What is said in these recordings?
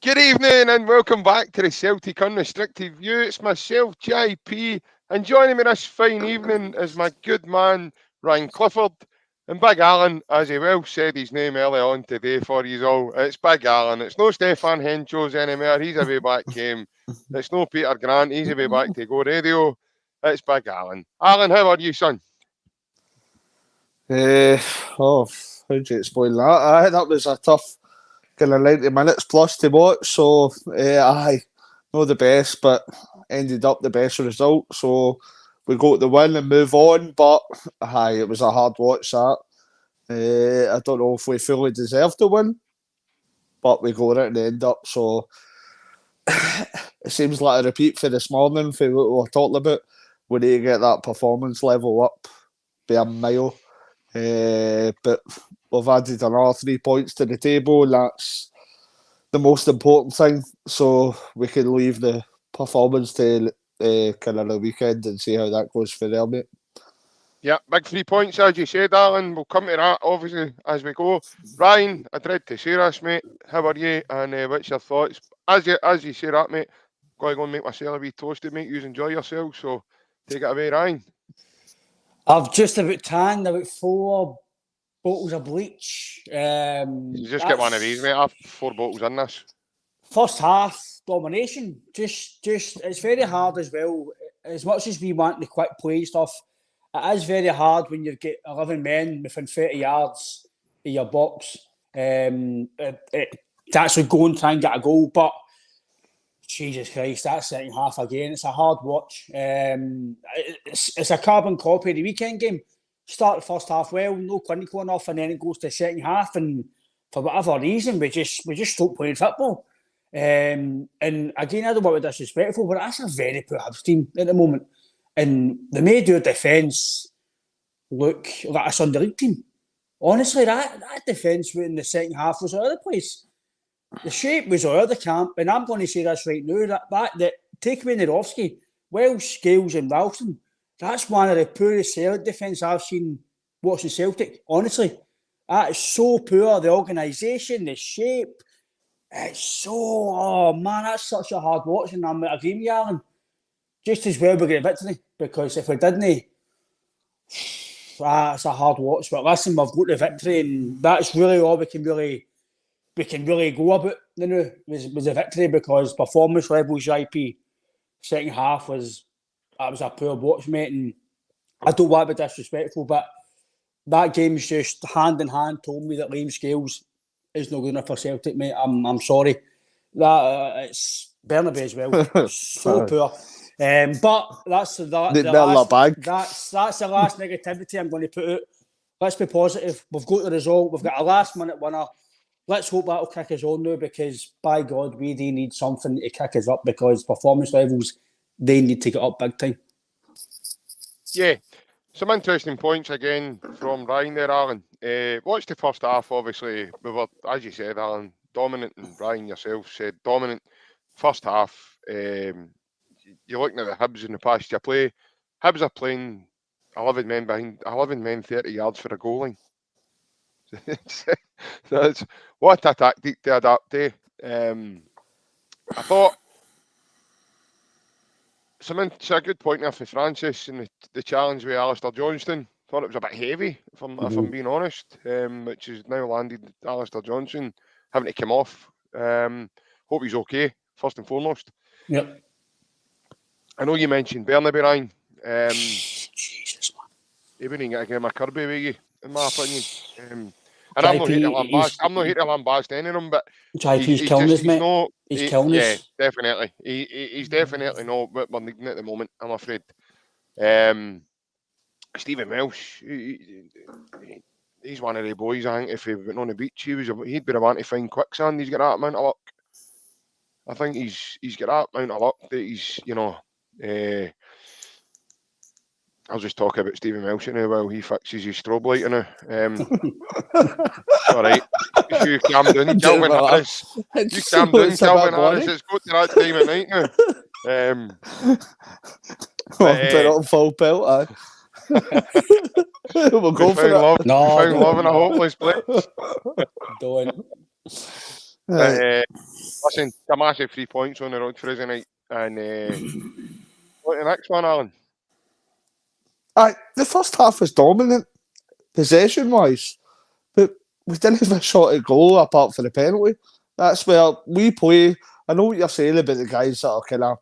Good evening and welcome back to the Celtic Unrestricted View. It's myself, JP, and joining me this fine evening is my good man, Ryan Clifford. And Big Alan, as he well said his name early on today for you all, it's Big Alan. It's no Stefan Henchos anymore, he's away back home. It's no Peter Grant, he's away back to Go Radio. It's Big Alan. Alan, how are you, son? How do you explain that? That was a tough kind of 90 minutes plus to watch, so not the best, but ended up the best result. So we got the win and move on, but it was a hard watch that. I don't know if we fully deserved to win, but we got it in the end up. So it seems like a repeat for this morning for what we were talking about. We need to get that performance level up by a mile. But we've added another 3 points to the table, and that's the most important thing. So we can leave the performance to kind of the weekend and see how that goes for them, mate. Yeah, big 3 points, as you said, Alan. We'll come to that, obviously, as we go. Ryan, I dread to say this, mate. How are you? And what's your thoughts? As you say that, mate, going to go and make myself a wee toasted, mate. You enjoy yourself, so take it away, Ryan. I've just about tanned about 4 bottles of bleach. You just get one of these, mate. I have 4 bottles in this. First half domination. Just it's very hard as well. As much as we want the quick play stuff, it is very hard when you get 11 men within 30 yards of your box to actually go and try and get a goal. But Jesus Christ, that second half again, it's a hard watch. It's a carbon copy of the weekend game. Start the first half well, no clinical enough, and then it goes to the second half, and for whatever reason, we just stopped playing football. And again, I don't want to be disrespectful, but that's a very poor HIBS team at the moment. And they made your defence look like a Sunday League team. Honestly, that defence in the second half was all over the place. The shape was all over the camp, and I'm going to say this right now, that take away Nerowski, Welsh, Scales and Ralston, that's one of the poorest Celtic defence I've seen watching Celtic, honestly. That is so poor, the organisation, the shape, it's so, oh man, that's such a hard watch, and I'm agreeing with you, Alan. Just as well we get a victory, because if we didn't, it's a hard watch, but listen, we've got the victory, and that's really all we can really go about was a victory, because performance levels IP second half was a poor watch, mate, and I don't want to be disrespectful, but that game's just hand in hand told me that Liam Scales is not good enough for Celtic, mate. I'm sorry. That it's Bernabei as well. So poor. But that's the last negativity I'm going to put out. Let's be positive. We've got the result. We've got a last minute winner. Let's hope that'll kick us on now, because by God, we do need something to kick us up, because performance levels, they need to get up big time. Yeah, some interesting points again from Ryan there, Alan. Watch the first half, obviously. We were, as you said, Alan, dominant, and Ryan yourself said dominant. First half, you're looking at the HIBS in the past year play. HIBS are playing 11 men behind, 11 men 30 yards for a goal line. That's what a tactic to adapt to. I thought it's a good point there for Francis, and the challenge with Alistair Johnston. Thought it was a bit heavy, if I'm being honest, which has now landed Alistair Johnston having to come off. Hope he's okay, first and foremost. Yep. I know you mentioned Bernabei, Ryan. Jesus, man. He wouldn't get a game of Kirby with you, in my opinion. And I'm not here to lambast any of them, but he's killing us, mate. He's killing us. Yeah, definitely. He's definitely not what we're needing at the moment, I'm afraid. Stephen Welsh, he's one of the boys. I think if he went on the beach, he'd be the one to find quicksand. He's got that amount of luck. I think he's got that amount of luck that he's, I'll just talk about Stephen Welsh now while he fixes his strobe light now. All right. You calm down, Calvin Harris. You calm down, Calvin Harris. It's got to that time of night now. Put on full pelt, aye. We'll go for it. We found love in a hopeless place. Don't. Listen, Listen, a massive 3 points on the road for us tonight. And what's the next one, Alan? The first half was dominant, possession-wise, but we didn't have a shot at goal apart from the penalty. That's where we play. I know what you're saying about the guys that are kind of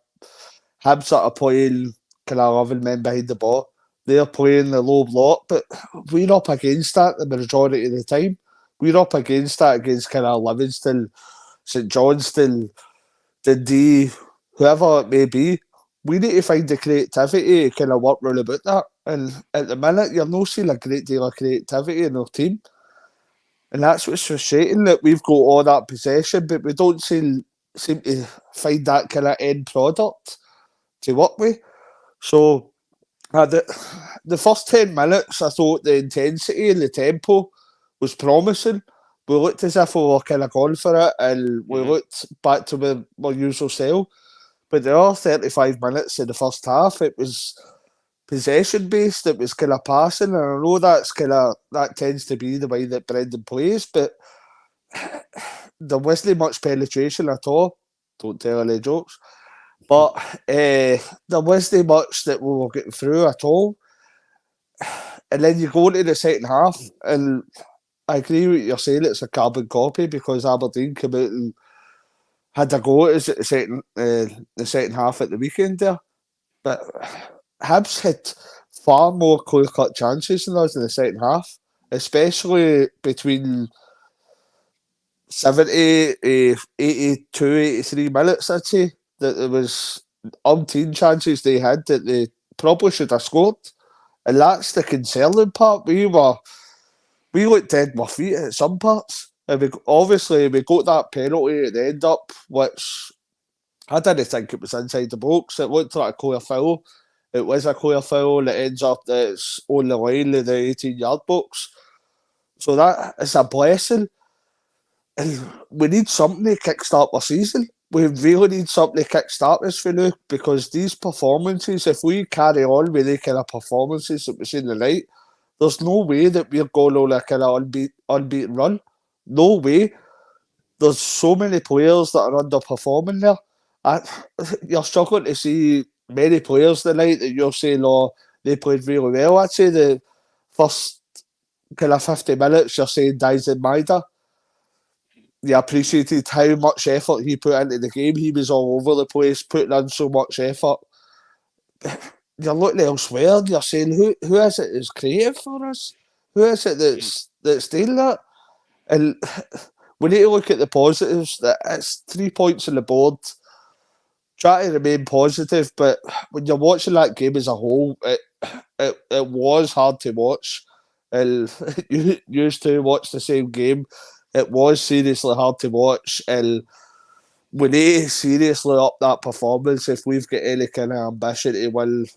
HIBS that are playing kind of 11 men behind the ball. They're playing the low block, but we're up against that the majority of the time. We're up against that against kind of Livingston, St Johnstone, Dundee, whoever it may be. We need to find the creativity to kind of work round about that. And at the minute, you're not seeing a great deal of creativity in our team. And that's what's frustrating, that we've got all that possession, but we don't seem to find that kind of end product to work with. So the first 10 minutes, I thought the intensity and the tempo was promising. We looked as if we were kind of going for it, and we looked back to our usual style. But the other 35 minutes in the first half, it was possession based. It was kind of passing, and I know that tends to be the way that Brendan plays, but there wasn't much penetration at all. Don't tell any jokes. But there wasn't much that we were getting through at all. And then you go into the second half, and I agree with you're saying, it's a carbon copy, because Aberdeen came out and had a go at us at the second half at the weekend there. But Hibs had far more clear-cut chances than us in the second half, especially between 70, 82, 83 minutes, I'd say. That there was umpteen chances they had that they probably should have scored. And that's the concerning part. We looked dead with our feet at some parts. And we got that penalty at the end up, which I didn't think it was inside the box. It looked like a clear foul. It was a clear foul, and it ends up that it's on the line of the 18-yard box. So that is a blessing. And we need something to kickstart our season. We really need something to kickstart us for now, because these performances, if we carry on with the kind of performances that we've seen tonight, there's no way that we're going on a kind of unbeaten run. No way. There's so many players that are underperforming there. You're struggling to see many players tonight that you're saying, oh, they played really well. I'd say the first kind of 50 minutes, you're saying Idah. You appreciated how much effort he put into the game. He was all over the place, putting in so much effort. You're looking elsewhere, and you're saying, who is it that's creative for us? Who is it that's doing that? And we need to look at the positives. That it's 3 points on the board. Try to remain positive, but when you're watching that game as a whole, it was hard to watch. And you used to watch the same game. It was seriously hard to watch, and we need to seriously up that performance if we've got any kind of ambition to win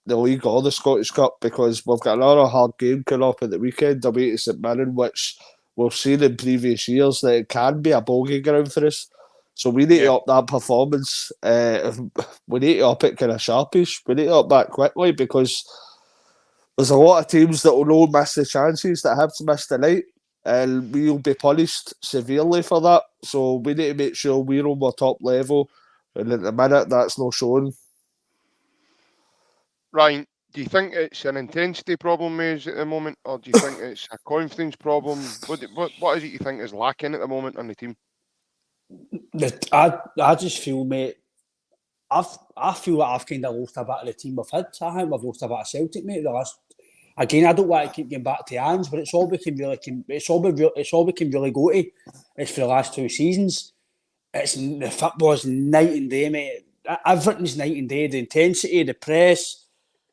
the league or the Scottish Cup, because we've got another hard game coming up at the weekend away to St Mirren, which we've seen in previous years that it can be a bogey ground for us. So we need to up that performance. We need to up it kind of sharpish. We need to up that quickly, because there's a lot of teams that will not miss the chances that have to miss tonight, and we'll be punished severely for that. So we need to make sure we're on our top level, and at the minute that's not shown. Ryan, do you think it's an intensity problem at the moment, or do you think it's a confidence problem? What is it you think is lacking at the moment on the team? I just feel, mate, I feel like I've kind of lost a bit of the team we've had. I think we've lost a bit of Celtic, mate. Again, I don't want to keep getting back to Anne's, but it's all we can really go to. It's for the last 2 seasons. The football's night and day, mate. Everything's night and day. The intensity, the press,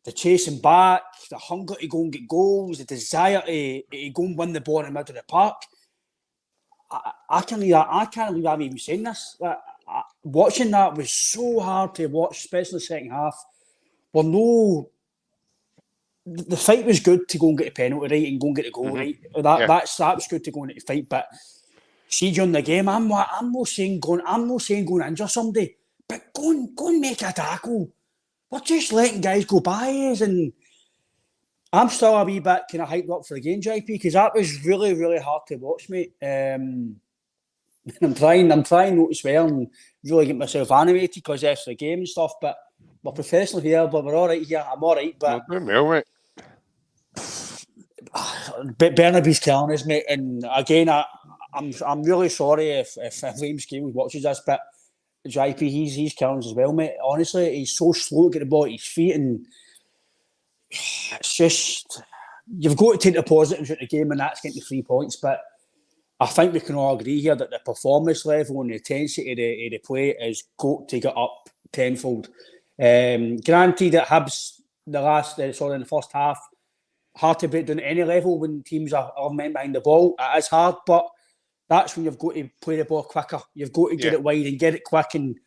the chasing back, the hunger to go and get goals, the desire to go and win the ball in the middle of the park. I can't believe I'm even saying this. Watching that was so hard to watch, especially the second half. The fight was good to go and get a penalty right and go and get the goal right. That was good to go and fight. But see, during the game, I'm not saying going and injure somebody, but go and make a tackle. We're just letting guys go by us, and I'm still a wee bit kind of hyped up for the game, JP, because that was really, really hard to watch, mate. I'm trying not to swear and really get myself animated because it's the game and stuff, but we're professional here, but we're all right here. I'm all right, but Doing well, mate. Bernaby's killing us, mate. And again, I'm really sorry if Liam Scales watches this, but JP, he's killing us as well, mate. Honestly, he's so slow to get the ball at his feet, and it's just you've got to take the positives out of the game, and that's getting the 3 points. But I think we can all agree here that the performance level and the intensity of the play is got to get up tenfold. Granted that Hibs in the first half, hard to break down at any level when teams are men behind the ball. It is hard, but that's when you've got to play the ball quicker. You've got to get it wide and get it quick. And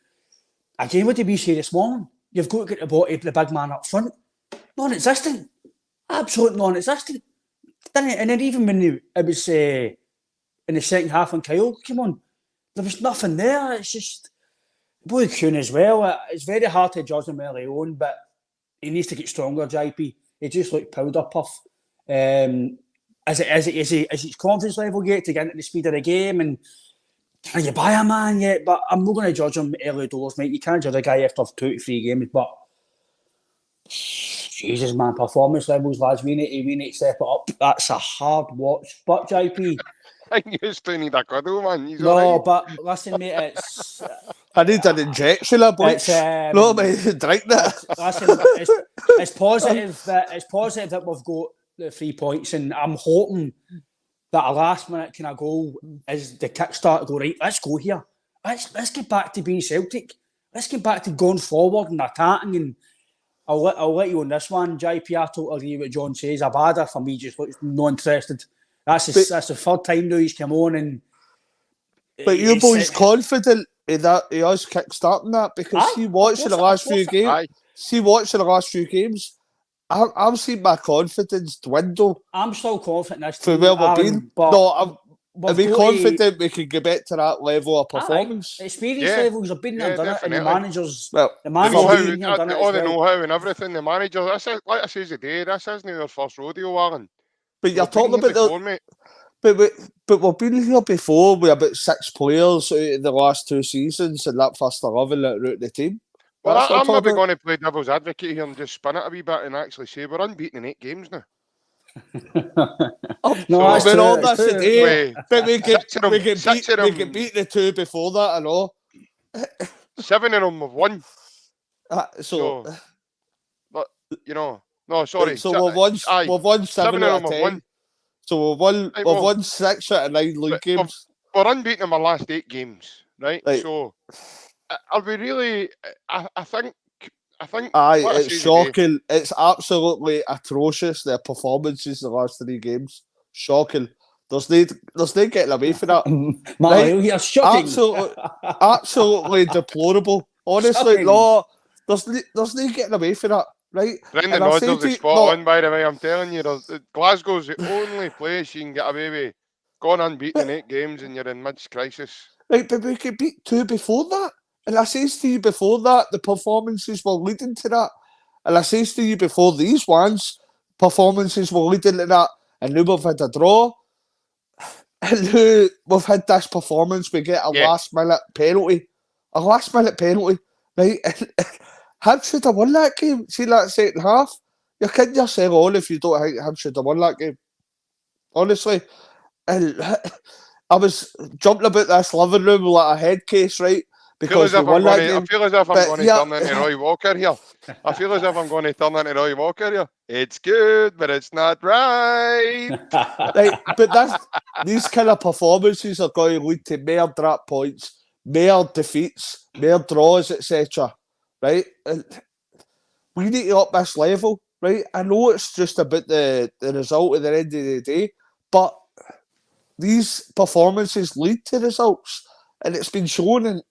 again, what did we say this morning? You've got to get the ball to the big man up front. Non-existent. Absolute non-existent. And then even when it was in the second half when Kyle came on, there was nothing there. It's just boy Kuhn as well. It's very hard to judge him early on, but he needs to get stronger, JP. He just looked powder puff. Is his confidence level yet to get into the speed of the game? And can you buy a man yet? But I'm not going to judge him early doors, mate. You can't judge a guy after 2 to 3 games. But Jesus, man, performance levels, lads, we need to step it up. That's a hard watch. But JP, I used to need a cuddle, man. He's no, all right. but listen, mate, it's. I need an injection of bleach. No, mate, drink that. Listen, it's positive that we've got the 3 points, and I'm hoping that a last minute kind of goal is the kickstart to go right. Let's go here. Let's get back to being Celtic. Let's get back to going forward and attacking. And I'll let you on this one, JP. I totally agree with what John says. Idah for me just looks not interested. That's the third time now he's come on, and but you boys confident that he is kick-starting that because see watching the last few games, I'm seeing my confidence dwindle. I'm still confident in this for where we've been. No, I'm confident we can get back to that level of performance. Experience levels have been there and done it, and the managers, all the know-how and everything. The managers, like I says today, this isn't their first rodeo, Alan. But you're talking about but we've been here before with about 6 players out of the last 2 seasons and that first 11 that are out of the team. Well, I'm maybe going to play devil's advocate here and just spin it a wee bit and actually say we're unbeaten in 8 games now. No, we're all this today, but we get beat the 2 before that, I know. 7 of them have won. But no, sorry. So we've won 7 out of 10. Won. So we've won 6 out of 9 league games. We're unbeaten in our last 8 games, right? So are we really? I think. It's shocking. It's absolutely atrocious. Their performances the last 3 games, shocking. There's no getting away from that. Mario, you're shocking. Absolutely deplorable. Honestly, no. There's no getting away from that. Right? Brendan Rodgers is spot on, by the way. I'm telling you, Glasgow's the only place you can get away with going unbeaten in 8 games and you're in mid-crisis. Right, but we could beat 2 before that. And I says to you before that, the performances were leading to that. And I says to you before these ones, performances were leading to that. And now we've had a draw. And now we've had this performance. We get a last-minute penalty. A last-minute penalty. Right? Hibs should have won that game. See that second half? You're kidding yourself on if you don't think Hibs should have won that game. Honestly. And I was jumping about this living room like a head case, right? Because I feel as if I'm going to turn into Roy Walker here. I feel as if I'm going to turn into Roy Walker here. It's good, but it's not right. Right, but these kind of performances are going to lead to more drop points, more defeats, more draws, etc. Right? And we need to up this level, right? I know it's just about the result at the end of the day, but these performances lead to results. And it's been shown in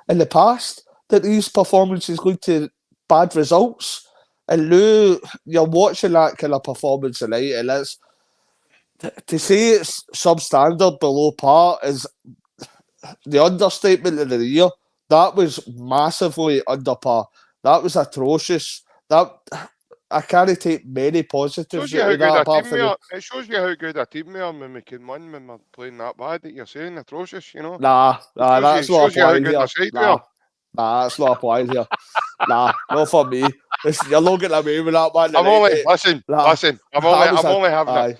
the past that these performances lead to bad results. And now you're watching that kind of performance tonight, and it's to say it's substandard, below par, is the understatement of the year. That was massively under par. That was atrocious. I can't take many Shows positives you out how of good that a apart team from we the, are. It shows you how good a team we are when we can win when we're playing that bad that you're saying atrocious. You know. nah, that's not Shows you how applied good here. a side we are. Nah, that's not applied here. Nah, not for me. You're not getting away with that, man. I'm Right, only mate. listen. Nah, I'm that only having aye.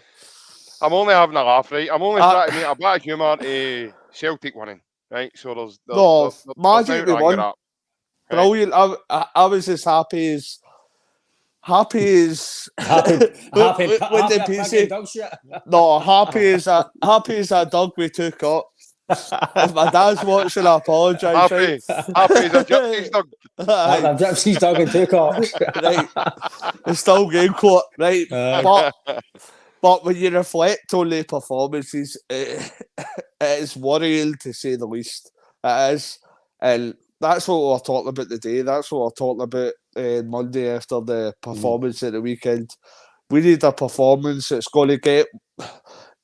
I'm only having a laugh, right? I'm only Uh, trying to make a bit of humour to Celtic winning, right? So no, there's Magic no we to anger won. at. Right? Brilliant. I was as happy as Happy, with happy, the a pig in PC. dog shit. No, happy as a dog we took up. If my dad's watching, I apologise, right? Happy as a gypsy's dog. Aye, I've gypsy's dog in 2 cocks. right. It's still game court, right? But when you reflect on the performances, it is worrying to say the least. It is. And that's what we're talking about today. That's what we're talking about Monday after the performance at the weekend. We need a performance that's going to get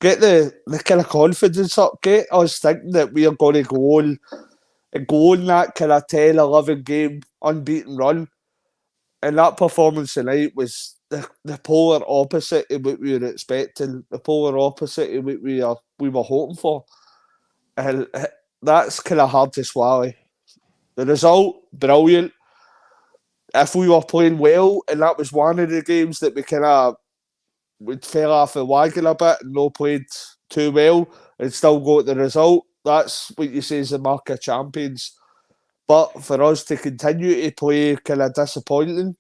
the kind of confidence up, get us thinking that we are going to go on that kind of 10, 11 game unbeaten run. And that performance tonight was the polar opposite of what we were expecting, the polar opposite of what we were hoping for. And that's kind of hard to swallow. The result, brilliant. If we were playing well, and that was one of the games that we fell off the wagon a bit and no played too well and still got the result, that's what you say is the mark of champions. But for us to continue to play kind of disappointing,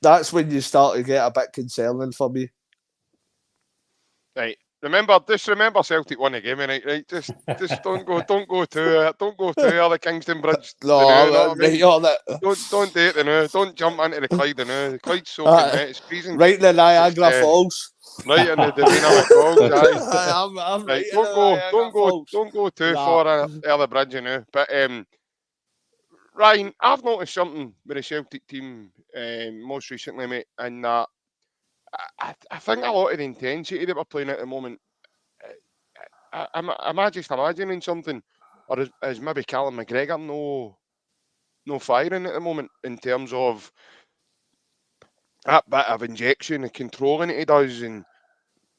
that's when you start to get a bit concerning for me. Right. Remember Celtic won the game tonight, right? Just don't go to the Kingston Bridge. No, You know what I mean? you're that. Don't do it the now. Don't jump into the Clyde the now. The Clyde's soaking wet. It's freezing. Right in the Niagara It's, Falls. Right in the dynamic falls. Aye. I'm Right. right in the Niagara Falls. Don't go too far out the bridge, you know. But Ryan, I've noticed something with the Celtic team most recently, mate, and that I think a lot of the intensity that we're playing at the moment. Am I just imagining something, or is maybe Callum McGregor no firing at the moment in terms of that bit of injection and controlling it he does? And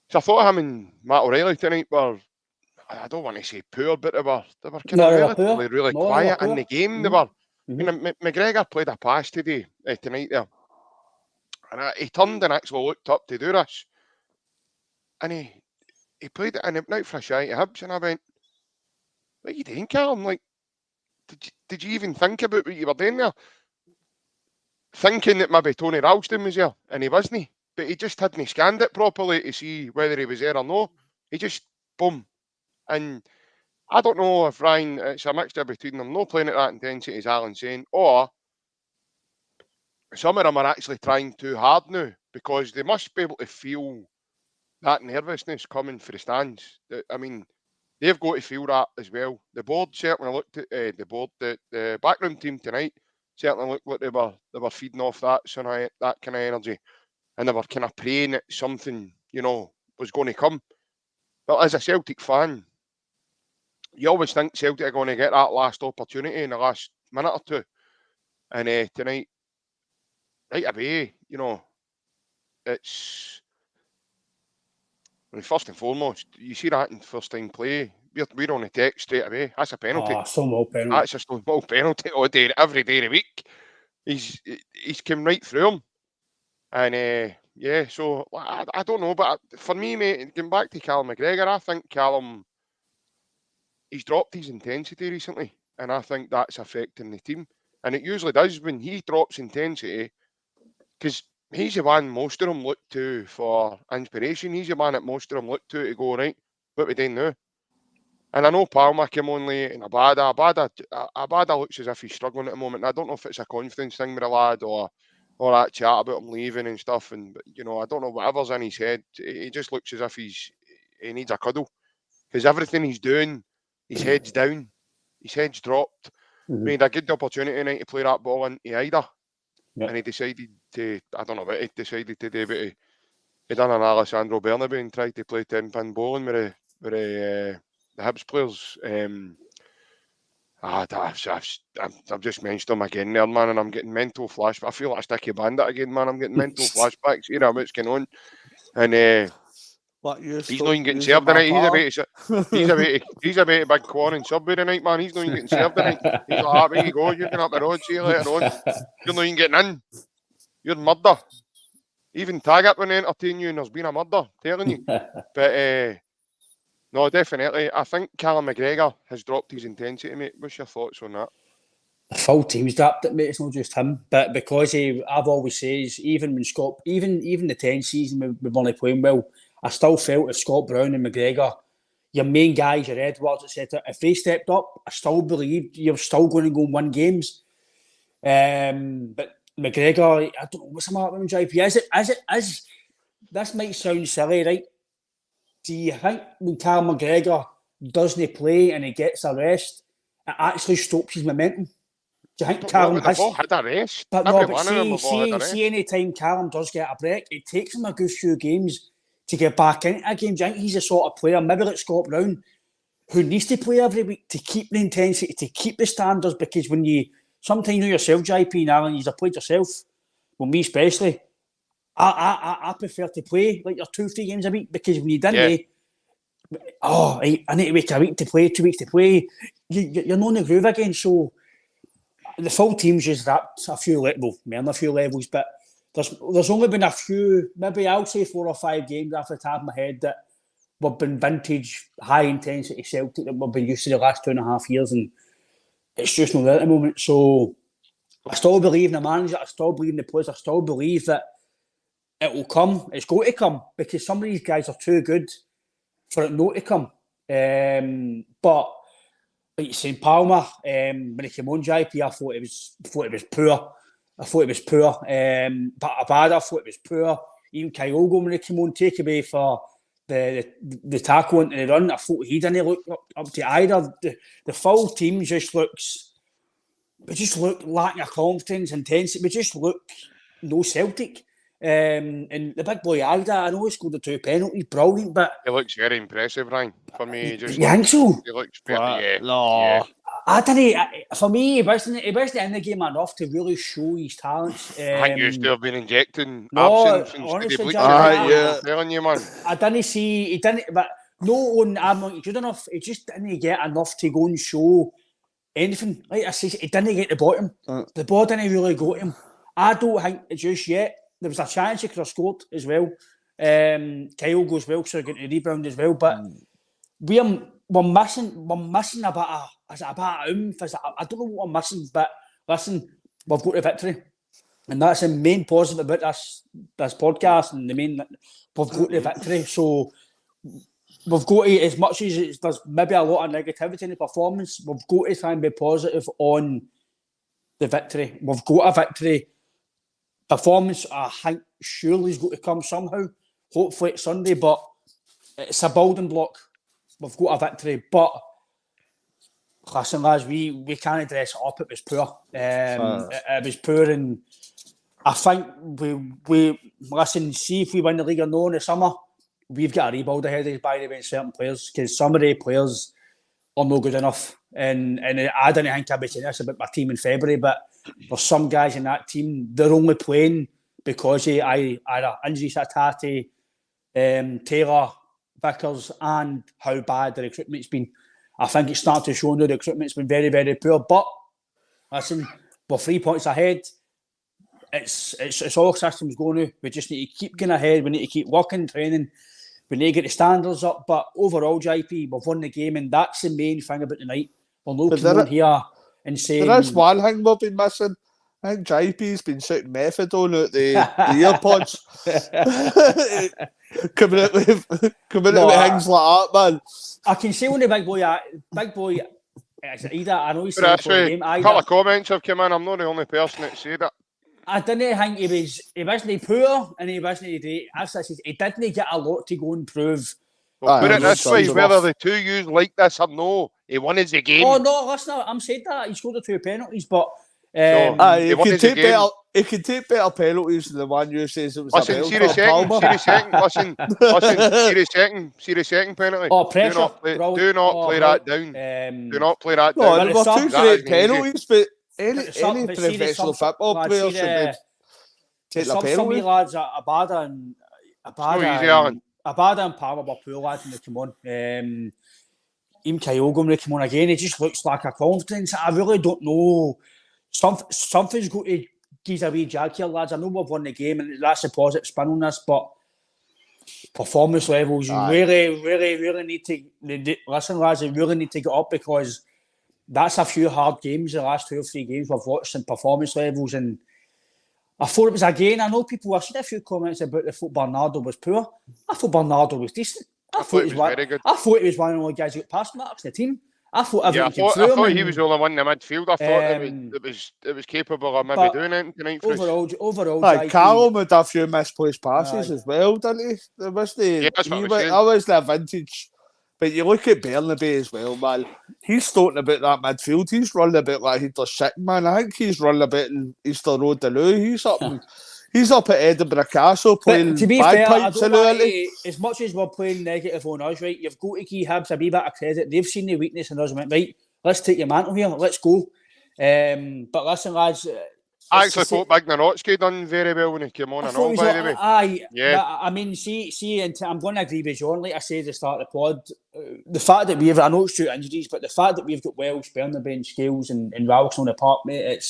so I thought him and Matt O'Reilly tonight were, I don't want to say poor, but they were kind No, of they were poor. relatively really No, they were quiet in the poor. game. They were. You know, McGregor played a pass today tonight there, and he turned and actually looked up to do this, and he played it and it went out for a shy to Hibs, and I went, "What are you doing, Callum? Like, did you even think about what you were doing there? Thinking that maybe Tony Ralston was there, and he wasn't, but he just hadn't scanned it properly to see whether he was there or no. He just boom, and I don't know if Ryan, it's a mixture between them not playing at that intensity, as Alan's saying, or some of them are actually trying too hard now because they must be able to feel that nervousness coming for the stands. I mean, they've got to feel that as well. The board certainly looked at the backroom team tonight certainly looked like they were feeding off that kind of energy, and they were kind of praying that something was going to come. But as a Celtic fan, you always think Celtic are going to get that last opportunity in the last minute or two, and tonight, right away, it's. I mean, first and foremost, you see that in first time play. We're on the deck straight away. That's a penalty. Stonewall penalty. That's a Stonewall penalty all day, every day of the week. He's come right through him, and yeah. So I don't know, but for me, mate, going back to Callum McGregor, I think Callum he's dropped his intensity recently, and I think that's affecting the team. And it usually does when he drops intensity, because he's the one most of them look to for inspiration. He's the man that most of them look to go, right, what we doing now? And I know Palmer came on late and Abada looks as if he's struggling at the moment. And I don't know if it's a confidence thing with the lad or that chat about him leaving and stuff. And I don't know whatever's in his head. He just looks as if he needs a cuddle because everything he's doing, his head's down, his head's dropped. He had a good opportunity tonight to play that ball into Idah. Yep. And he decided to, I don't know what he decided to do, but he done an Alessandro Bernabeu and tried to play 10-pin bowling with the Hibs players. I've just mentioned him again there, man, and I'm getting mental flashbacks. I feel like Sticky Bandit again, man. I'm getting mental flashbacks. You know what's going on. And What you he's not even getting using served my tonight. power? He's about to big corn and Subway tonight, man. He's not even getting served tonight. He's like, where you go? You're going up the road. See you later on. You're not even getting in. You're murder. Even tag up when they entertain you and there's been a murder, telling you. But no, definitely. I think Callum McGregor has dropped his intensity, mate. What's your thoughts on that? The full team's dropped it, mate. It's not just him, but because I've always says, even when Scott, even the 10 season we weren't playing well, I still felt if Scott Brown and McGregor, your main guys, your Edwards, etc., if they stepped up, I still believed you're still going to go and win games. But McGregor, I don't know what's the matter with him, JP. This might sound silly, right? Do you think when Callum McGregor doesn't play and he gets a rest, it actually stops his momentum? Do you think Callum has... They've all had a rest. But no, but see any time Callum does get a break, it takes him a good few games to get back into a game. Do you think he's the sort of player, maybe like Scott Brown, who needs to play every week to keep the intensity, to keep the standards? Because when sometimes you know yourself, JP and Alan, you've played yourself, well, me especially, I prefer to play like your 2-3 games a week, because when you didn't, I need to wait a week to play, 2 weeks to play, you're not in the groove again. So the full team's just that a few levels, but there's only been a few, maybe I'll say 4 or 5 games off the top of my head that we've been vintage, high intensity Celtic that we've been used to the last 2.5 years, and it's just not there at the moment. So I still believe in the manager, I still believe in the players, I still believe that it will come. It's going to come, because some of these guys are too good for it not to come. But like you said, Palmer, when he came on, JP, I thought it was poor. But Abad, I thought it was poor. Even Kyogo, when he came on, take away for the tackle into the run, I thought he didn't look up to either. The full team just looks. We just look lacking of confidence, intensity. We just look no Celtic. And the big boy Idah, I know he scored the 2 penalties, brilliant, but he looks very impressive, Ryan. For me, you think so? He looks pretty. No. I don't know. For me, he wasn't in the game enough to really show his talents. I think you still have been injecting no, absence honestly, I'm telling you, man. I didn't see. He didn't, but no one. I'm not good enough. He just didn't get enough to go and show anything. Like I say, he didn't get the bottom. The ball didn't really go to him. I don't think just yet. There was a chance he could have scored as well. Kyle goes well, so getting a rebound as well. But we're missing a bit of oomph. I don't know what I'm missing, but listen, we've got the victory, and that's the main positive about this podcast. And we've got the victory, so we've got to, as much as there's maybe a lot of negativity in the performance, we've got to try and be positive on the victory. We've got a victory. Performance, I think, surely is going to come somehow. Hopefully it's Sunday, but it's a building block. We've got a victory, but listen, lads, we can't dress it up. It was poor. It was poor, and I think we listen. See if we win the league or no in the summer, we've got a rebuild ahead of us, by the way, in certain players, because some of the players are no good enough. And I didn't think I'd be saying this about my team in February, but there's some guys in that team, they're only playing because of either injuries to Tati, Taylor, Vickers, and how bad the recruitment's been. I think it's starting to show now the recruitment's been very, very poor. But listen, we're 3 points ahead. It's all systems going now. We just need to keep going ahead. We need to keep working, training. We need to get the standards up. But overall, JP, we've won the game, and that's the main thing about tonight. We're looking on here and saying... There is one thing we've been missing. I think JP's been shouting methadone out the earpods. coming out with things like that, man. I can say when the big boy, Idah, I know he's saying for the game. A couple of comments have come in. I'm not the only person that said it. I didn't think he wasn't poor and he wasn't great. As I said, he didn't get a lot to go and prove. Well, put it this way, whether the two yous like this or no, he won his game. Oh no, listen, I'm saying that he scored the 2 penalties, but So- He He won can us the take game. better. He can take better penalties than the one you says it was Listen, a see belter. the second, Palmer. see the second, listen, see the second penalty. Oh, pressure. Do not play that down. Do not play that No, down. But there it's were two subs. That great isn't easy. penalties, but any But it's up- any but see the professional subs- football lads, player see should be the take the subs for me, penalty. lads. Abada and easy, Alan. Abada and Palmer were poor lads when they come on. Even Kyogo when they come on again, he just looks like a confidence. I really don't know. Something's got to give a wee jag here, lads. I know we've won the game and that's a positive spin on this, but performance levels, you Aye. really need to listen, lads. You really need to get up because that's a few hard games. The last 2 or 3 games we've watched and performance levels, and I thought it was again. I know people. I've seen a few comments about the thought Bernardo was poor. I thought Bernardo was decent. I thought it was very good. I thought he was one of the only guys who got pass marks in the team. I thought Yeah, I everything came thought, through I him. thought he and, was the only one in the midfield. I thought Um, it was capable of maybe but doing it tonight for us. overall, Aye, JP, Callum had a few misplaced passes Aye. as well, didn't he? There was the Yeah, that's what I was saying. that was the vintage. But you look at Bernabei as well, man. He's starting about that midfield. He's running a bit like he does sitting, man. I think he's running a bit in Easter Road to Lou. He's up at Edinburgh Castle playing but to be fair, I bagpipes don't and want all that. to, as much as we're playing negative on us, right? You've got to give Hibs a wee bit of credit. They've seen the weakness in us and went, right, let's take your mantle here, let's go. But listen, lads, I actually thought Big Nanotsky done very well when he came on I and thought all, he was by the way. aye, Yeah. but I mean, see, and I'm going to agree with John. Like I said at the start of the pod, the fact that I know it's due to injuries, but the fact that we've got Welsh, Bernabei, and Scales and Ralston on the park, mate,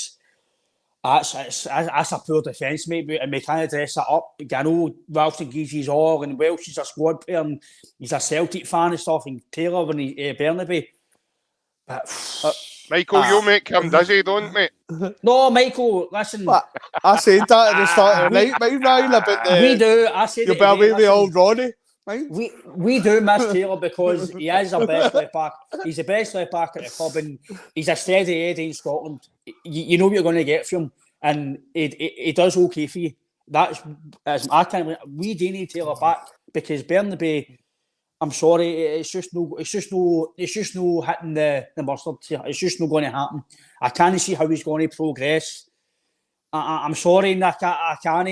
that's a poor defence, mate, and we can't dress that up. I know Ralston gives his all, and Welsh is a squad player, and he's a Celtic fan and stuff, and Taylor when he Bernabei. But Michael, you make him dizzy, don't mate? no, Michael, listen. But I said that at the start of the night, mind Ryan, about the We do. I said you'll it be today, away with listen. old Ronnie. Mind? We do miss Taylor because he is our best left back. He's the best left back at the club, and he's a steady Eddie in Scotland. You know what you're going to get from him, and he does okay for you. That's as I can't. We do need Taylor back because Bernabei. I'm sorry, it's just no hitting the mustard here. It's just not going to happen. I can't see how he's going to progress. I'm sorry, Nick. I can't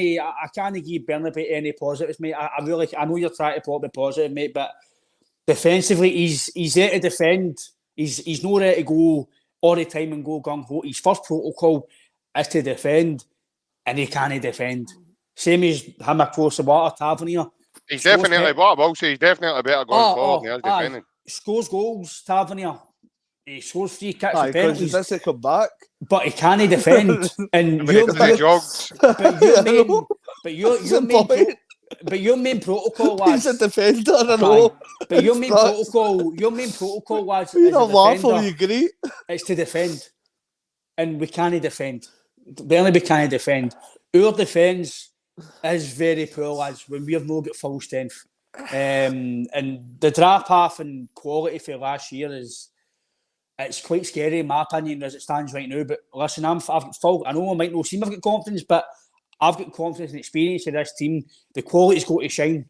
give Bernabei any positives, mate. I know you're trying to put me positive, mate, but defensively, he's there to defend. He's not there to go all the time and go gung ho. His first protocol is to defend, and he can't defend. Same as him across the water, Tavernier. He's definitely, what I will say, he's definitely better going forward than he is defending. Scores goals, Tavernier. He scores free kicks Aye, and because penalties. he doesn't come back. But he can't defend. And When he does the jogs. But your main protocol, lads. He's a defender, I know. But your main protocol, lads, You're is a not laughing, defender. you agree? It's to defend. And we can't defend. Barely we can't defend. Our defence is very poor, lads, when we have not got full strength. And the drop off in quality for last year it's quite scary in my opinion as it stands right now. But listen, I've got full. I know I might not seem I've got confidence, but I've got confidence and experience in this team. The quality's got to shine.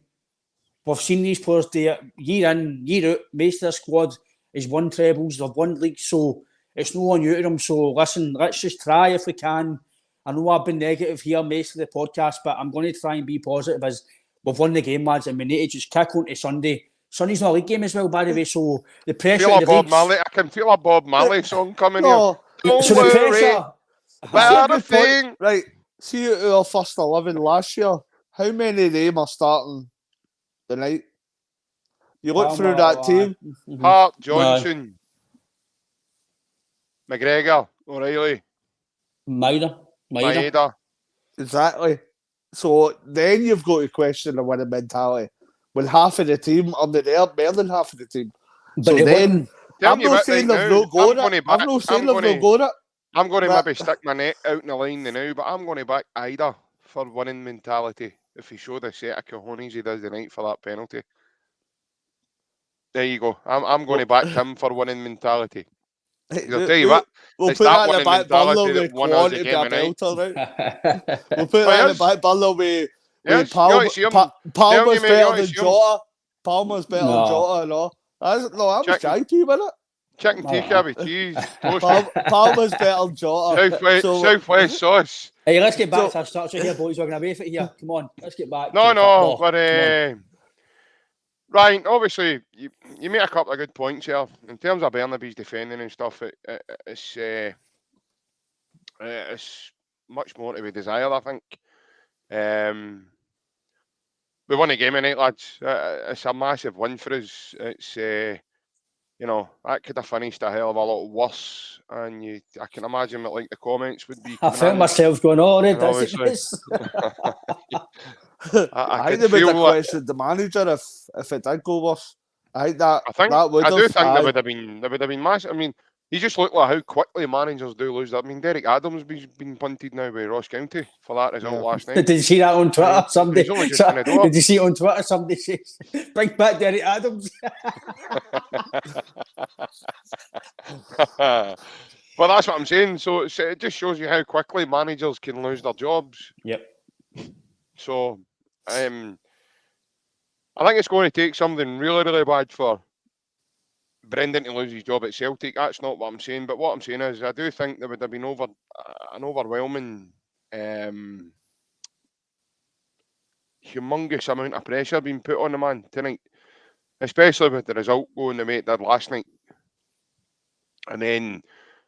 We've seen these players do it year in, year out. Most of the squad has won trebles, they've won leagues, so it's no one new to them. So listen, let's just try if we can. I know I've been negative here most of the podcast, but I'm going to try and be positive as we've won the game, lads, and we need to just kick on to Sunday. Sunday's not a league game as well, by the way, so the pressure of the leagues... I can feel a Bob Marley song coming here. Don't So the worry pressure... about a thing. Right, see our first 11 last year, how many of them are starting tonight? You look through that team. Hart, Johnson, McGregor, O'Reilly, Maeda. Exactly. So then you've got to question the winning mentality. When half of the team under there, more than half of the team. But So then, I'm not saying they've not got it. I'm not saying they've not got it. I'm going to maybe stick my neck out in the line now, but I'm going to back Idah for winning mentality. If he showed a set of cojones he does tonight for that penalty. There you go. I'm going to back him for winning mentality. I'll tell you what, We'll it's put that that in the winning back bundle mentality with that won us quality the to game be a tonight. belter, right? We'll put that in the back bundle with Yes, Palmer's you better than assume. Jota. Palmer's better than Jota and all. I'm Check. JP with it. chicken tikka with cheese, toast, Palmer's better Jota. Southwest sauce. Hey, let's get back to our structure here, boys. We're going away from it here. Come on, let's get back to No, the football. but Ryan, obviously, you make a couple of good points here. In terms of Burnaby's defending and stuff, it's much more to be desired, I think. We won a game tonight, lads. It's a massive win for us. It's that could have finished a hell of a lot worse, and I can imagine what the comments would be. I felt myself going, oh, red, that's I think they would have questioned the manager if it did go worse. I think that would have. I do think there would have been massive. I mean, you just look like how quickly managers do lose that. I mean, Derek Adams has been punted now by Ross County for that result last night. Did you see that on Twitter? Somebody did you see it on Twitter? Somebody says, "Bring back Derek Adams." Well, that's what I'm saying. So it just shows you how quickly managers can lose their jobs. Yep. So, I think it's going to take something really, really bad for Brendan to lose his job at Celtic. That's not what I'm saying. But what I'm saying is, I do think there would have been an overwhelming, humongous amount of pressure being put on the man tonight, especially with the result going the way it did last night. And then,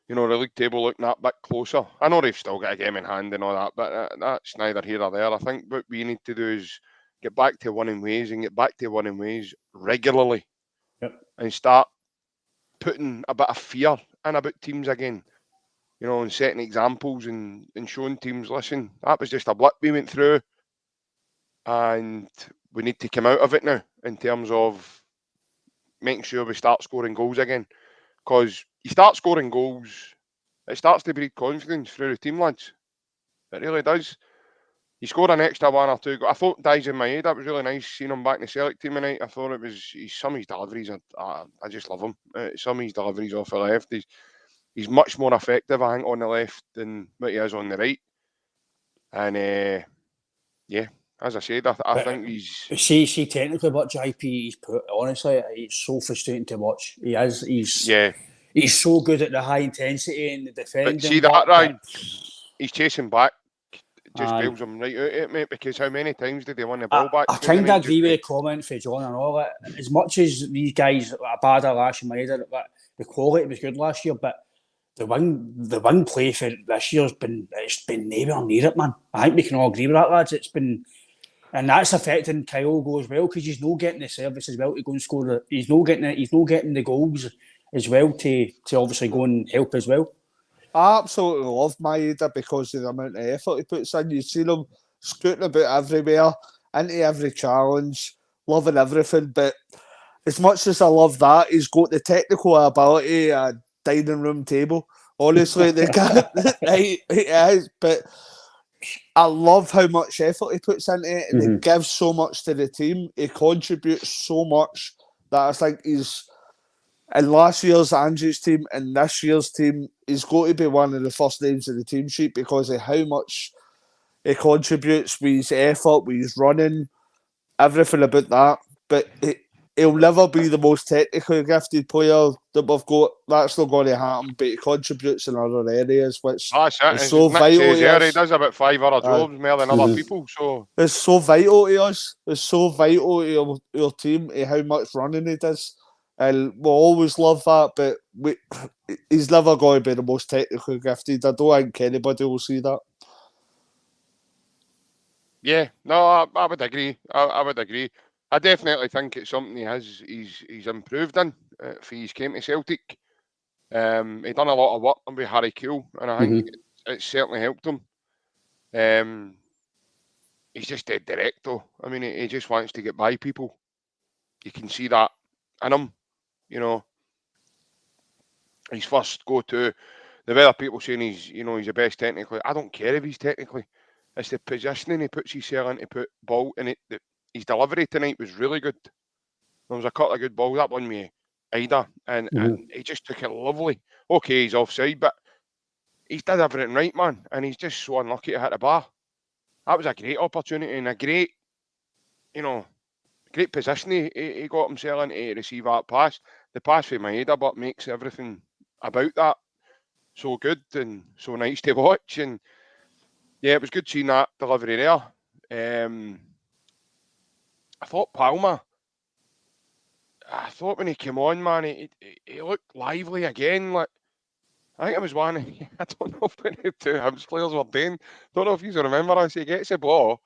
the league table looking that bit closer. I know they've still got a game in hand and all that, but that's neither here or there. I think what we need to do is get back to winning ways regularly. Yep. And start putting a bit of fear in about teams again, and setting examples and showing teams, listen, that was just a blip we went through and we need to come out of it now in terms of making sure we start scoring goals again. Because you start scoring goals, it starts to breed confidence through the team, lads. It really does. He scored an extra one or two. I thought Idah in my head, that was really nice seeing him back in the Celtic team tonight. I thought some of his deliveries, I just love him. Some of his deliveries off the left, he's much more effective, I think, on the left than what he is on the right. And as I said, I think he's... See technically what JP's put, honestly, it's so frustrating to watch. He is. He's so good at the high intensity and the defending. But see that, Ryan? He's chasing back. Just bails him right out of it, mate, because how many times did they win the ball back? I kind of agree with the comment for John and all that. As much as these guys are bad at last year, but the quality was good last year, but the wing play for this year's been nowhere near it, man. I think we can all agree with that, lads. It's been, and that's affecting Kyogo as well, because he's not getting the service as well to go and score. He's not getting the goals as well to obviously go and help as well. I absolutely love Idah because of the amount of effort he puts in. You see him scooting about everywhere, into every challenge, loving everything. But as much as I love that, he's got the technical ability, a dining room table. Honestly, the guy, he is. But I love how much effort he puts into it, and he gives so much to the team. He contributes so much that I think he's... in last year's Andrew's team and this year's team, he's got to be one of the first names in the team sheet because of how much he contributes with his effort, with his running, everything about that. But he'll never be the most technically gifted player that we've got. That's not going to happen, but he contributes in other areas, which is so vital to us. He does about 5 other jobs more than other people. So it's so vital to us. It's so vital to your team, to how much running he does. And we'll always love that, but he's never going to be the most technically gifted. I don't think anybody will see that. Yeah, no, I would agree. I would agree. I definitely think it's something he's improved in for his came to Celtic. He done a lot of work with Harry Kewell, and I think it certainly helped him. He's just dead direct, though. I mean, he just wants to get by people. You can see that in him. His first go-to, the other people saying he's the best technically. I don't care if he's technically. It's the positioning he puts himself into put ball, and his delivery tonight was really good. There was a couple of good balls. That one with Idah, and he just took it lovely. Okay, he's offside, but he's did everything right, man, and he's just so unlucky to hit the bar. That was a great opportunity and a great, great position he got himself in to receive that pass. the pass with my Idah but makes everything about that so good and so nice to watch. And yeah, it was good seeing that delivery there. I thought Palmer, I thought when he came on, man, he looked lively again. Like, I think it was one, I don't know if the two Hibs players were doing, don't know if you remember us, he gets the ball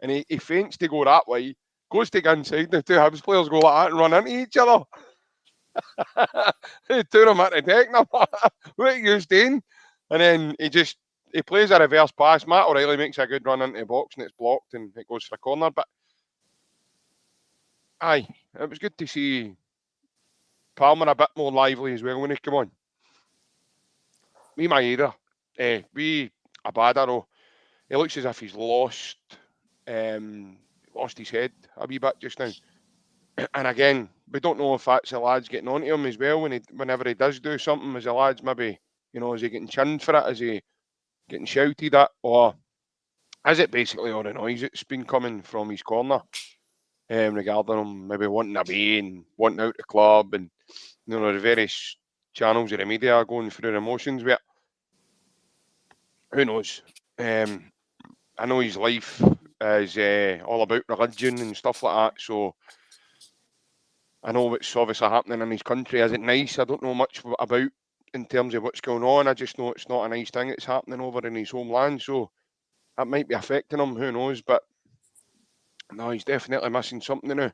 and he feints to go that way, goes to go inside, the two Hibs players go like that and run into each other. The two of them at the deck, and I'm like, what are you doing? And then he plays a reverse pass. Matt O'Reilly makes a good run into the box and it's blocked and it goes for a corner. But aye, it was good to see Palmer a bit more lively as well when he came on. Me, my Idah, we Idah, he looks as if he's lost his head a wee bit just now. And again, we don't know if that's the lads getting onto him as well whenever he does do something. As the lads maybe, is he getting chinned for it? Is he getting shouted at? Or is it basically all the noise that's been coming from his corner regarding him maybe wanting a be and wanting out the club and, the various channels of the media are going through their emotions with it. Who knows? I know his life is all about religion and stuff like that, so I know what's obviously happening in his country isn't nice. I don't know much about in terms of what's going on. I just know it's not a nice thing that's happening over in his homeland, so that might be affecting him. Who knows? But no, he's definitely missing something now.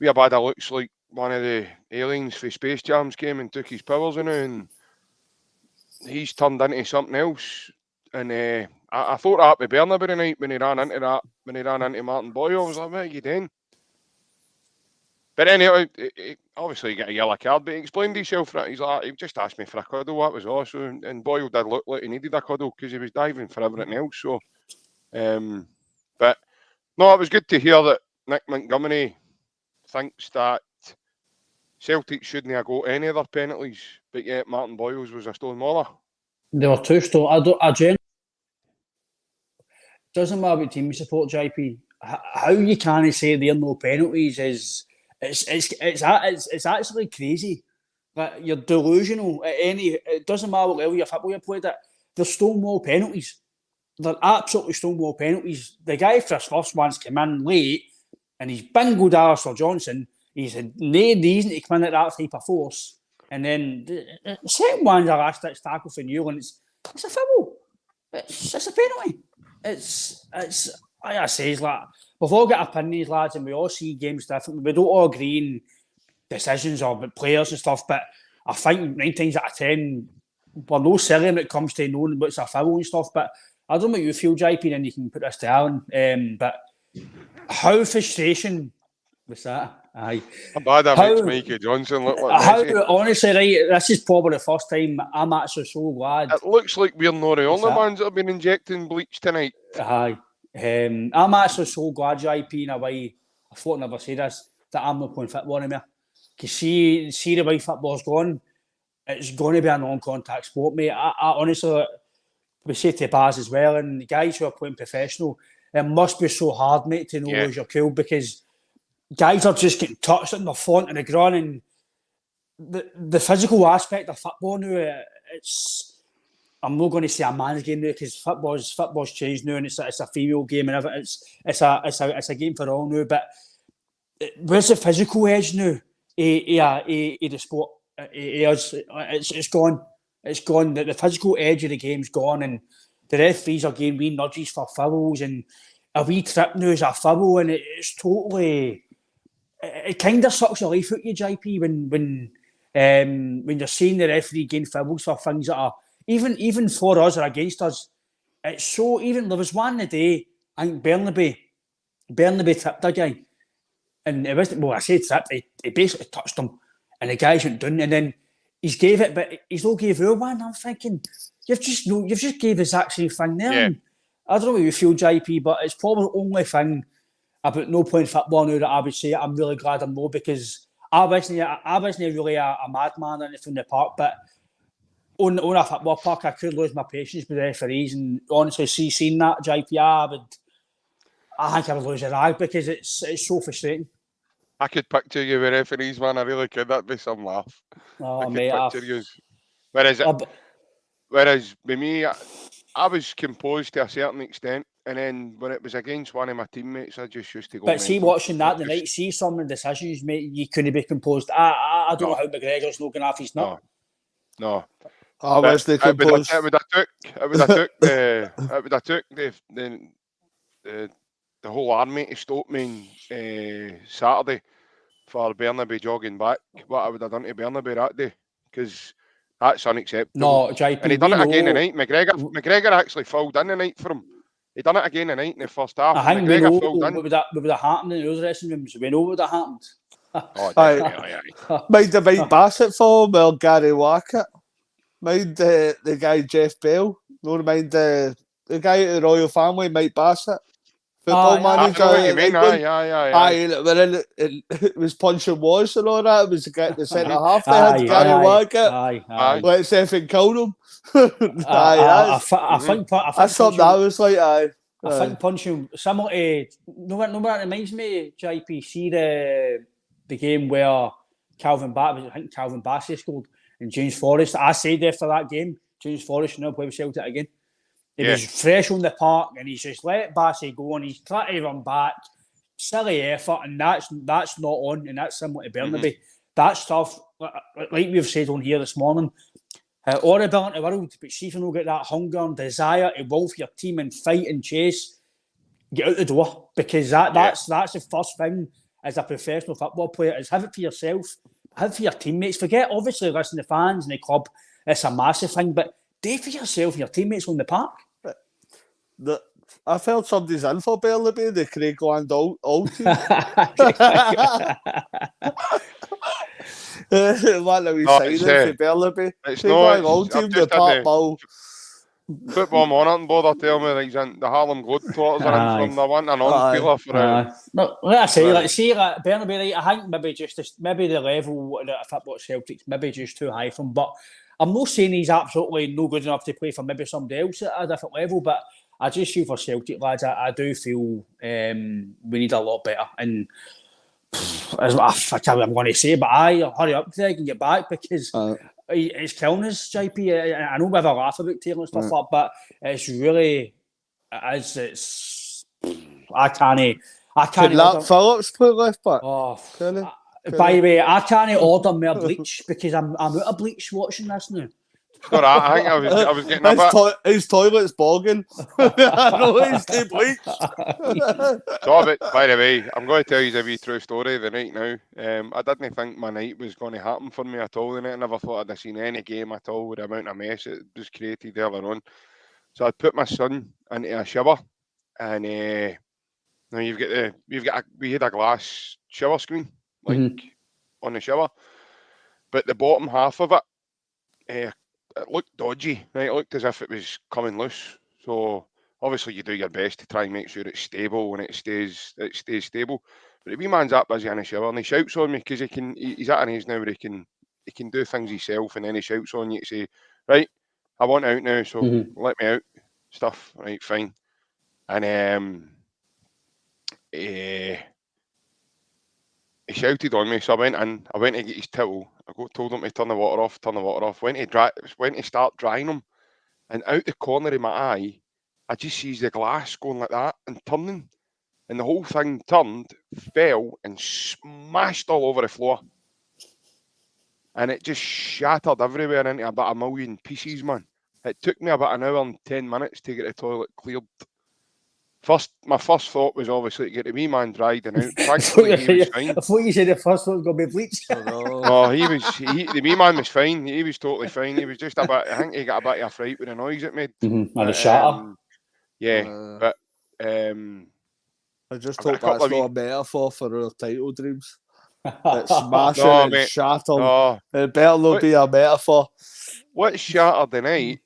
Idah looks like one of the aliens for Space Jam's came and took his powers now, and he's turned into something else. And I thought that with Bernabeu tonight when he ran into Martin Boyle. I was like, what are you doing? But anyway, he obviously got a yellow card, but he explained himself for it. He's like, he just asked me for a cuddle, that was awesome. And Boyle did look like he needed a cuddle because he was diving for everything else. So, but no, it was good to hear that Nick Montgomery thinks that Celtic shouldn't have got any of their penalties, but yet Martin Boyle's was a stone mauler. There were two stone. Doesn't matter what team you support, JP. How you can't say there are no penalties is it's actually crazy. Like, you're delusional at it doesn't matter what level your football you played at. There's stonewall penalties. They're absolutely stonewall penalties. The guy for his first one's come in late and he's bingoed Alistair Johnson. He's had no reason to come in at that type of force. And then the second one's a last ditch tackle for Newland. It's a foul. It's a penalty. It's like I say, it's like we've all got opinions, lads, and we all see games differently. We don't all agree in decisions or players and stuff, but I think 9 times out of 10 we're no silly when it comes to knowing what's a foul and stuff. But I don't know what you feel, JP, and you can put this to Alan. But how frustration was that? Aye. That makes Mikey Johnson look like Messi. Honestly, right, this is probably the first time I'm actually so glad. It looks like we're not the only ones that have been injecting bleach tonight. Aye. I'm actually so glad, JP, in a way, I thought I'd never say this, that I'm not playing football anymore. Because see the way football's gone, it's going to be a non-contact sport, mate. I honestly, we say to Baz as well, and the guys who are playing professional, it must be so hard, mate, to know you're cool, because guys are just getting touched and they're flaunting the ground, and the physical aspect of football now, I'm not going to say a man's game now because football's changed now and it's a female game and everything. It's a game for all now. But where's the physical edge now? The sport. It's gone. It's gone. The physical edge of the game's gone, and the referees are getting wee nudges for fouls, and a wee trip now is a foul, and it's totally. It kind of sucks the life out of you, JP, when you're seeing the referee gain fouls for things that are even for us or against us. It's so, even there was one today, I think Bernabeu tripped a guy, and it wasn't, well, I say tripped, he basically touched him, and the guy went down, and then he's gave it, but he's not gave her one. I'm thinking, you've just gave the exact same thing there. Yeah. I don't know what you feel, JP, but it's probably the only thing about no playing football now that I would say I'm really glad I'm not, because I wasn't really a madman or anything in the park, but on a football park I could lose my patience with referees, and honestly, seeing that, JP, I think I would lose a rag because it's so frustrating. I could picture you with referees, man. I really could. That'd be some laugh. I Oh, could mate, picture you. Whereas with me, I was composed to a certain extent, and then when it was against one of my teammates, I just used to go but see, mental. watching that tonight, see some of the decisions, mate, you couldn't be composed. I don't know how McGregor's looking off his nut. No. I was the composed. It would have took the whole army to stop me Saturday for Bernaby jogging back. What I would have done to Bernaby that day, because that's unacceptable. No, JP, and he done it again tonight. McGregor actually fouled in the night for him. He done it again tonight in the first half. I think McGregor we know fouled in. what would have happened in those dressing rooms. We know what would have happened. Oh, definitely. Mind the Mike Bassett for him or Gary Wackett. Mind the guy Jeff Bell. No, mind the guy at the Royal Family, Mike Bassett. Football manager. I know what you mean. Aye. It was punching walls and all that. It was the centre half. They had Gary Wackett. Aye. Let's effing kill them. I think that's something I was like. Aye. I think punching similar to no what it reminds me, JP. See the game where Calvin Bassey scored and James Forrest. I said after that game, James Forrest should not play with Celtic again. He was fresh on the park and he's just let Bassey go and he's trying to run back. Silly effort, and that's not on, and that's similar to Bernaby. That stuff, like we've said on here this morning, all the ability in the world, but see if you don't get that hunger and desire to wolf your team and fight and chase, get out the door, because that's the first thing as a professional football player is have it for yourself, have it for your teammates. Forget obviously listen to fans and the club, it's a massive thing, but do it for yourself and your teammates on the park. I felt somebody's in for Bernaby, the Craigland all team. What are we saying for Bernaby? It's not all team, the Park Ball. Football monitoring board are telling me like the Harlem Globetrotters are in from the one and on Peeler for no, like I say, like Bernaby, I think maybe the level of football at Celtic's maybe just too high for him, but I'm not saying he's absolutely no good enough to play for maybe somebody else at a different level, but I just feel for Celtic lads, I do feel we need a lot better. And as I'm going to say, but hurry up, Craig, and get back because it's killing us, JP. I know we have a laugh about Taylor and stuff like that, but it's really, it's I can't. Could Nat Phillips play left back? By the way, I can't order more bleach because I'm out of bleach watching this now. All right, I think I was getting a bit. His toilet's bogging. I know he's too bleached. So, by the way, I'm going to tell you a wee true story the night now. I didn't think my night was going to happen for me at all the night. I never thought I'd have seen any game at all with the amount of mess it was created earlier on. So I'd put my son into a shower, and now we had a glass shower screen on the shower, but the bottom half of it. It looked dodgy, right? It looked as if it was coming loose. So obviously you do your best to try and make sure it's stable and it stays stable. But the wee man's up busy in the shower and he shouts on me because he's at an age now where he can do things himself, and then he shouts on you to say, right, I want out now, so let me out. Stuff, right, fine. And he shouted on me, so I went to get his towel. I told him to turn the water off. Went to start drying him, and out the corner of my eye, I just sees the glass going like that and turning, and the whole thing turned, fell, and smashed all over the floor, and it just shattered everywhere into about 1,000,000 pieces, man. It took me about an hour and 10 minutes to get the toilet cleared. My first thought was obviously to get the wee man dried and out. Thankfully, he was fine. I thought you said the first thought was going to be bleach. No, the wee man was fine. He was totally fine. He was just a bit, I think he got a bit of a fright with the noise it made. And a shatter. But I just hope that's not a metaphor for our title dreams. It's smashing and shattering. It better not be a metaphor. What shattered the night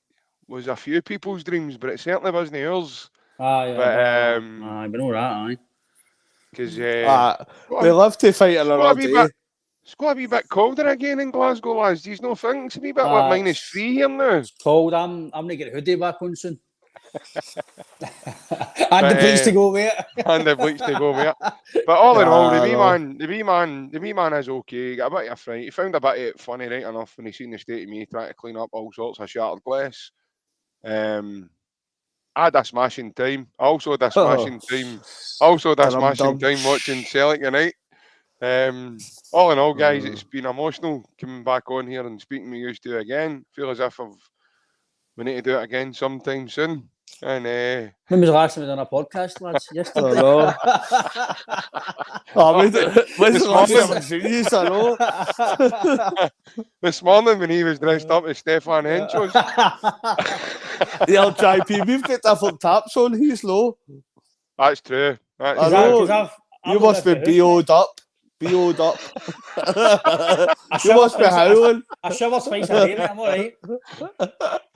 was a few people's dreams, but it certainly wasn't yours. But all right, because we love to fight another day. It's got a wee bit colder again in Glasgow, lads. Do you know think it's a wee bit like -3 here now? It's cold. I'm gonna get a hoodie back on soon. And the bleach to go with it. And the bleach to go with it. But all in all, the wee no. man is okay. He got a bit of a fright. He found a bit of it funny, right enough, when he seen the state of me trying to clean up all sorts of shattered glass. I had a smashing time. I also had a smashing time. Watching Celtic United. All in all, guys, it's been emotional coming back on here and speaking with you two again. Feel as if we need to do it again sometime soon. And When was the last time we done a podcast, lads? Yesterday. I know. When's the last time I've seen you? I know. This morning when he was dressed up as Stefan Henschels. The old JP, we've got different taps on. He's low. That's true. I know. You must be BO'd up. BO'd up. You must be howling. I shiver twice a day, mate. I'm alright.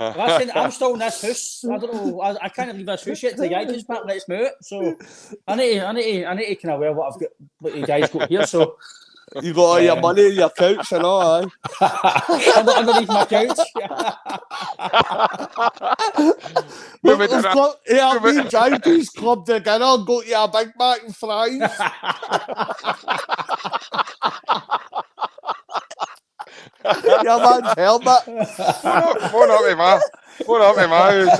Listen, I'm still in this house. I don't know. I can't leave this house yet till the guy comes back and lets me out. So I need to kind of wear what I've got, what you guys got here. So you got all your money in your couch and all, underneath my couch. Me and JP's club together, go to your Big Mac and fries. Your man's helmet. Phone up with my house.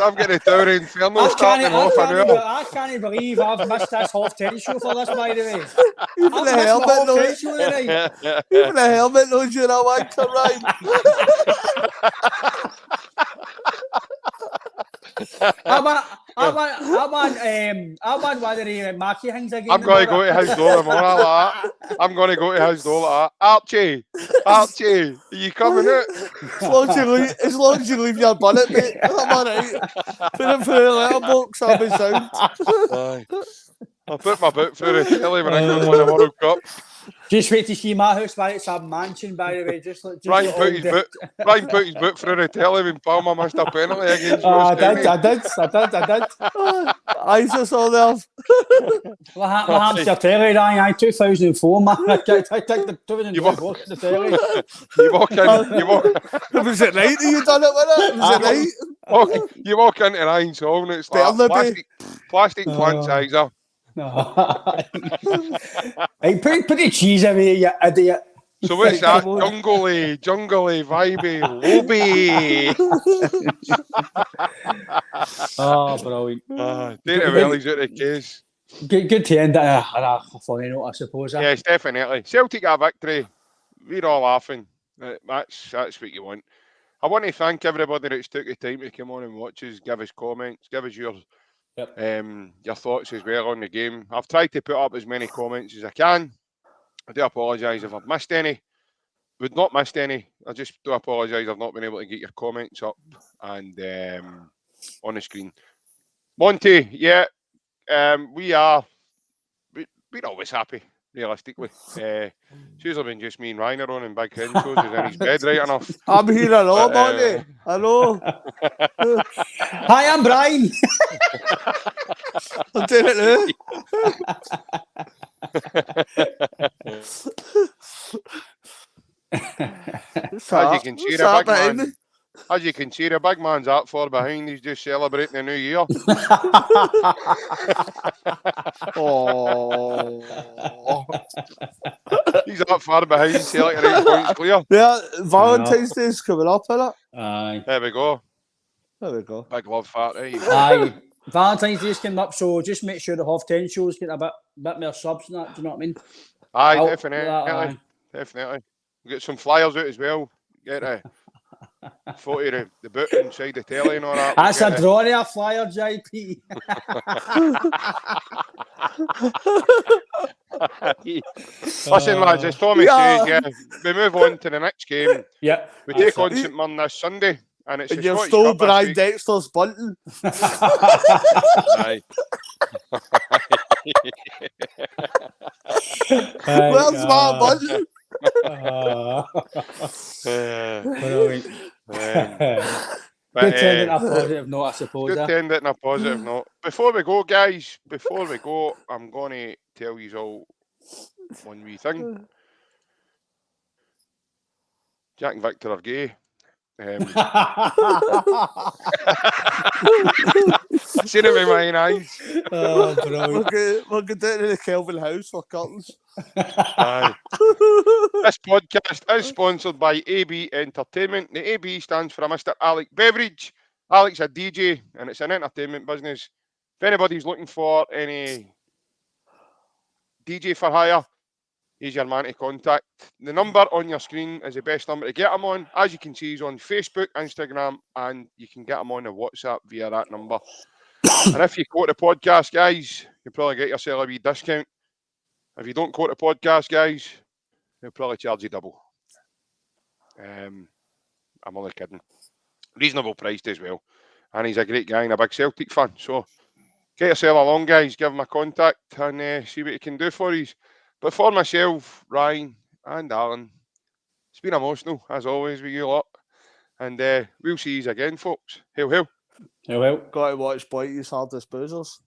I'm getting down in Inferno starting off an hour. I can't believe I've missed this half-10 show for this, by the way. Even the helmet knows. Even the helmet knows you're a wanker, right? I want one of the Mackie things again. I'm going to go to his door tomorrow like that. I'm going to go to his door like that. Archie, are you coming out? As long as you leave your bonnet, mate, I'm alright. Put it through the letterbox, I'll be sound. I'll put my boot through the telly when I go to the World Cup. Just wait to see my house, man. It's a mansion, by the way. Ryan put his boot through the telly when Palmer missed a penalty against I did. Eyes us all there. What happened to your telly, Ryan? 2004, man. I took the 2004 the telly. You walk in. Was it night that you done it with it? Was it night? You walk into Ryan's home and it's like plastic plant sizer. Hey, put the cheese away, you idiot. So what's that? Jungly, vibey, lobby. Oh, brilliant. Data Valley's out of the case. Good to end a funny note, I suppose. Yes, definitely. Celtic got a victory. We're all laughing. That's what you want. I want to thank everybody that's took the time to come on and watch us, give us comments, give us your thoughts as well on the game. I've tried to put up as many comments as I can. I do apologise if I've missed any. We've not missed any. I just do apologise I've not been able to get your comments up and on the screen. Monty, we're always happy, realistically. It's usually been just me and Ryan are on and Big Henschels is in his bed right enough. I'm here alone, Monty. Hello. Hi, I'm Brian. I'm doing it now. As you can see, the big man's up far behind. He's just celebrating the new year. Oh. He's up far behind. Celtic 8 points clear. Yeah, Valentine's Day's coming up, isn't it? Aye. There we go. Big love fat, eh? Aye. Valentine's Day's coming up, so just make sure the half-10 shows get a bit more subs and that. Do you know what I mean? Aye, definitely. We'll get some flyers out as well. Get a photo of the boot inside the telly and all that. That's a drawing of a flyer, JP. Listen, lads, as Tommy says, we move on to the next game. Yeah. We take on St Mirren this Sunday. And it's you're still Brian Dexter's bunting. Aye. Where's my bunting? Good to end it on a positive note, I suppose. Good to end it on a positive note. Before we go, guys, I'm going to tell you all one wee thing. Jack and Victor are gay. I seen it with my own eyes. Oh, brilliant. We're going down to the Kelvin house for curtains. Aye. This podcast is sponsored by AB Entertainment. The AB stands for a Mr. Alec Beveridge. Alec's a DJ and it's an entertainment business. If anybody's looking for any DJ for hire, he's your man to contact. The number on your screen is the best number to get him on. As you can see, he's on Facebook, Instagram, and you can get him on the WhatsApp via that number. And if you quote the podcast, guys, you'll probably get yourself a wee discount. If you don't quote the podcast, guys, they'll probably charge you double. I'm only kidding. Reasonable priced as well. And he's a great guy and a big Celtic fan. So get yourself along, guys. Give him a contact and see what he can do for you. But for myself, Ryan and Alan, it's been emotional, as always, with you lot. And we'll see you again, folks. Hail, hail. Yeah, well. Got to watch Blighty's Hardest Boozers.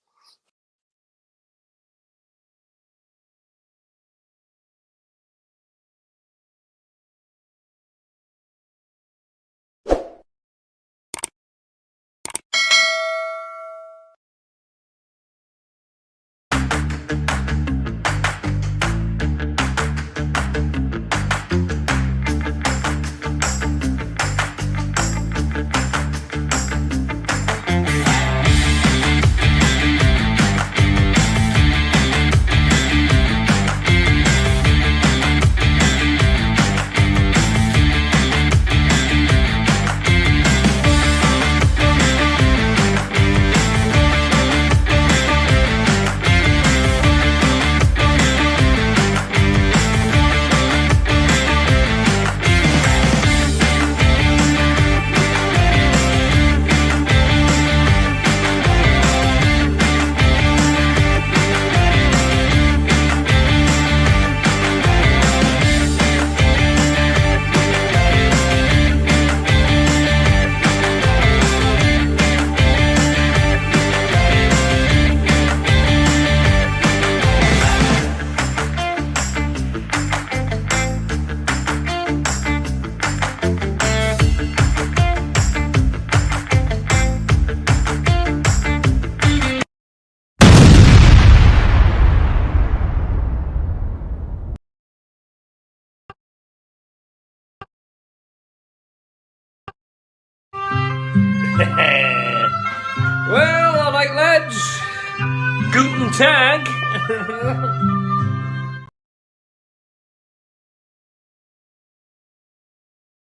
Well, all right, lads. Guten Tag.